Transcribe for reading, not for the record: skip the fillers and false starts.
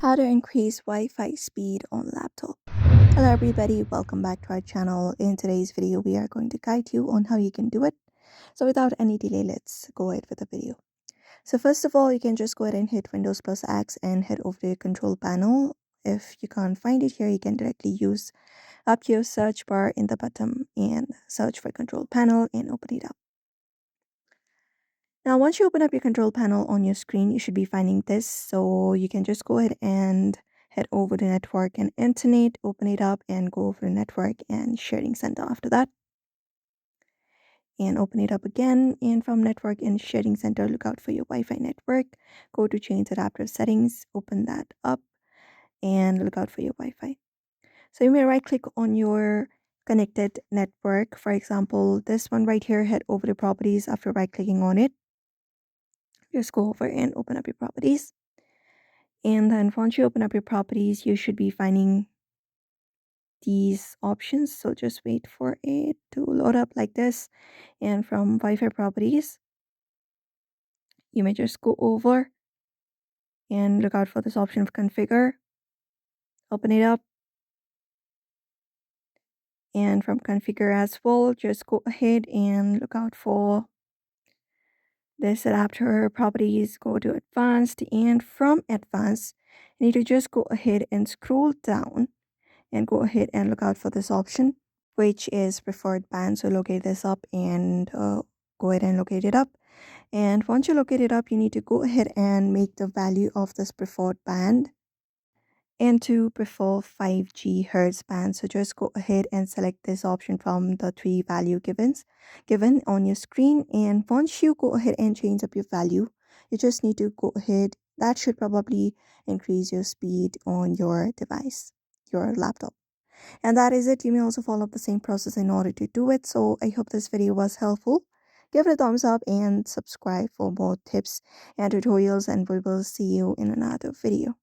How to increase Wi-Fi speed on laptop. Hello everybody, welcome back to our channel. In today's video, we are going to guide you on how you can do it. So without any delay, let's go ahead with the video. So first of all, you can just go ahead and hit Windows plus X and head over to your control panel. If you can't find it here, you can directly use up your search bar in the bottom and search for control panel and open it up. Now, once you open up your control panel on your screen, you should be finding this. So you can just go ahead and head over to network and internet, open it up and go over to network and sharing center after that. And open it up again. And from network and sharing center, look out for your Wi-Fi network. Go to change adapter settings, open that up and look out for your Wi-Fi. So you may right click on your connected network. For example, this one right here, head over to properties after right clicking on it. Just go over and open up your properties. And then once you open up your properties, you should be finding these options. So just wait for it to load up like this. And from Wi-Fi properties, you may just go over and look out for this option of configure. Open it up. And from configure as well, just go ahead and look out for this adapter properties. Go to advanced, and from advanced, you need to just go ahead and scroll down and go ahead and look out for this option, which is preferred band. So locate this up and go ahead and locate it up. And once you locate it up, you need to go ahead and make the value of this preferred band into prefer 5 GHz band. So just go ahead and select this option from the three value given on your screen. And once you go ahead and change up your value, you just need to go ahead. That should probably increase your speed on your device, your laptop. And that is it. You may also follow the same process in order to do it. So I hope this video was helpful. Give it a thumbs up and subscribe for more tips and tutorials, and we will see you in another video.